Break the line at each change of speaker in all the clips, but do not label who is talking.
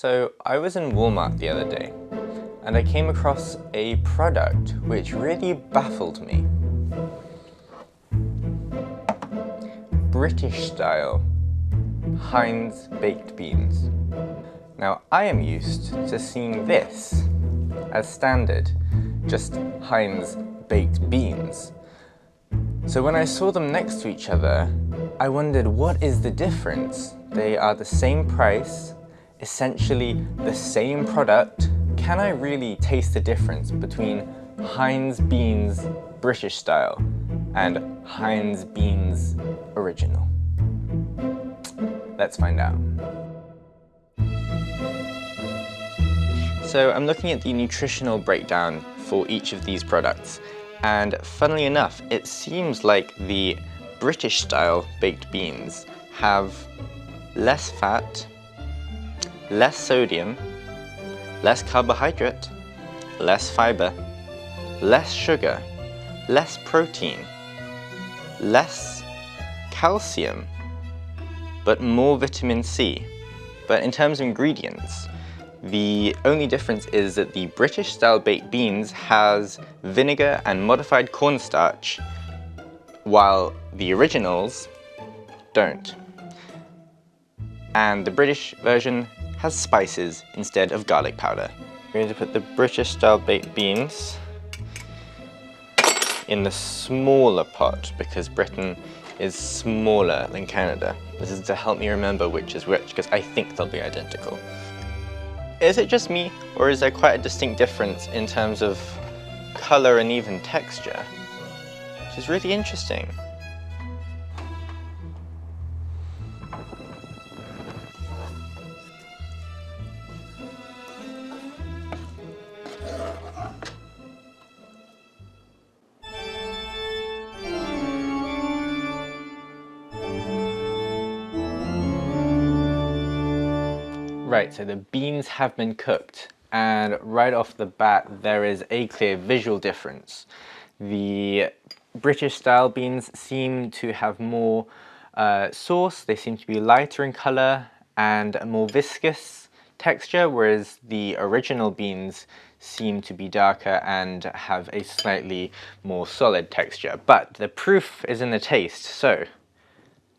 So I was in Walmart the other day and I came across a product which really baffled me. British style Heinz baked beans. Now I am used to seeing this as standard, just Heinz baked beans. So when I saw them next to each other, I wondered, what is the difference? They are the same price, essentially the same product. Can I really taste the difference between Heinz beans British style and Heinz beans original? Let's find out. So I'm looking at the nutritional breakdown for each of these products, and funnily enough, it seems like the British style baked beans have less fat, less sodium, less carbohydrate, less fiber, less sugar, less protein, less calcium, but more vitamin C. But in terms of ingredients, the only difference is that the British style baked beans has vinegar and modified cornstarch, while the originals don't. And the British version has spices instead of garlic powder. I'm going to put the British style baked beans in the smaller pot because Britain is smaller than Canada. This is to help me remember which is which, because I think they'll be identical. Is it just me, or is there quite a distinct difference in terms of color and even texture? Which is really interesting. Right, so the beans have been cooked, and right off the bat there is a clear visual difference. The British style beans seem to have more sauce, they seem to be lighter in colour and a more viscous texture, whereas the original beans seem to be darker and have a slightly more solid texture. But the proof is in the taste, so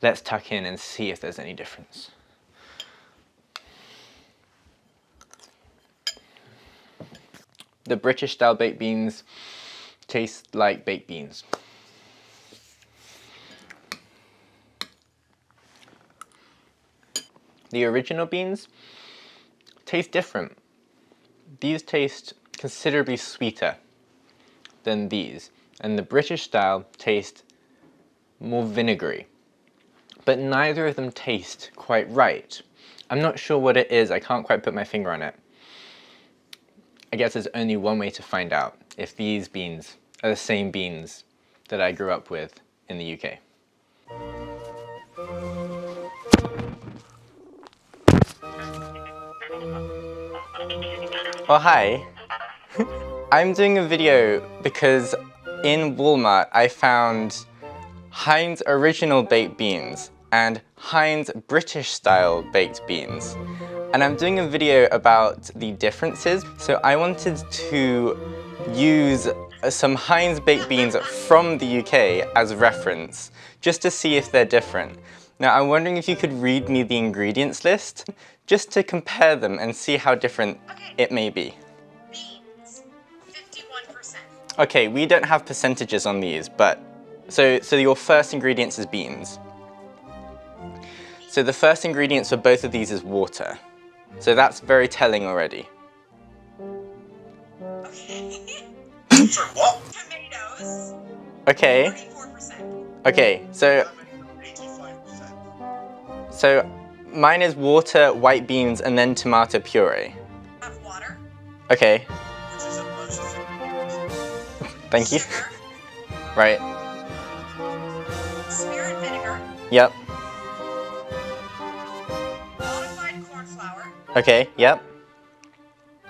let's tuck in and see if there's any difference. The British style baked beans taste like baked beans. The original beans taste different. These taste considerably sweeter than these, and the British style taste more vinegary. But neither of them taste quite right. I'm not sure what it is, I can't quite put my finger on it. I guess there's only one way to find out if these beans are the same beans that I grew up with in the UK. Oh, hi. I'm doing a video because in Walmart I found Heinz original baked beans and Heinz British style baked beans. And I'm doing a video about the differences. So I wanted to use some Heinz baked beans from the UK as reference, just to see if they're different. Now I'm wondering if you could read me the ingredients list, just to compare them and see how different it may be.
Beans, 51%.
Okay, we don't have percentages on these, but so your first ingredients is beans. So the first ingredients for both of these is water. So that's very telling already.
Okay.
Sorry, what?
Tomatoes.
Okay.
34%.
Okay, so
85%.
mine is water, white beans, and then tomato puree.
Have water.
Okay,
Which is a bunch of things.
thank you.
Sugar.
Right,
Spirit vinegar.
yep,
Modified corn flour.
okay, yep,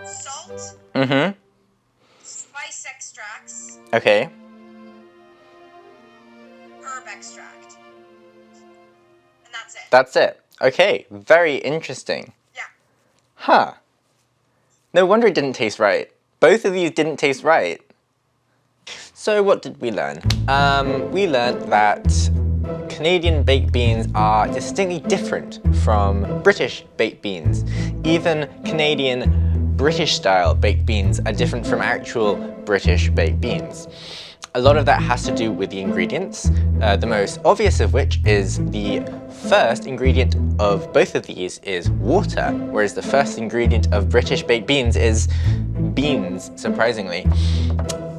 Salt.
mm-hmm,
Spice extracts.
okay,
Herb extract. And that's it.
that's it. Okay, very interesting.
Yeah.
Huh. No wonder it didn't taste right. Both of these didn't taste right. So what did we learn? We learned that Canadian baked beans are distinctly different from British baked beans. Even Canadian British style baked beans are different from actual British baked beans. A lot of that has to do with the ingredients, the most obvious of which is the first ingredient of both of these is water, whereas the first ingredient of British baked beans is beans, surprisingly.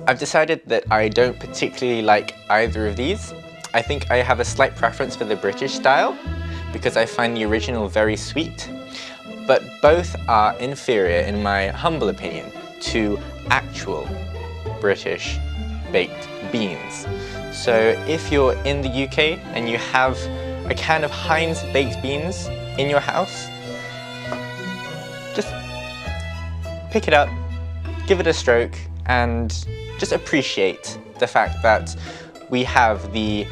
I've decided that I don't particularly like either of these. I think I have a slight preference for the British style because I find the original very sweet, but both are inferior, in my humble opinion, to actual British baked beans. So if you're in the UK and you have a can of Heinz baked beans in your house, just pick it up, give it a stroke, and just appreciate the fact that we have the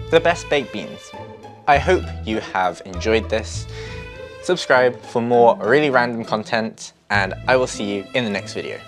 best baked beans. I hope you have enjoyed this. Subscribe for more really random content, and I will see you in the next video.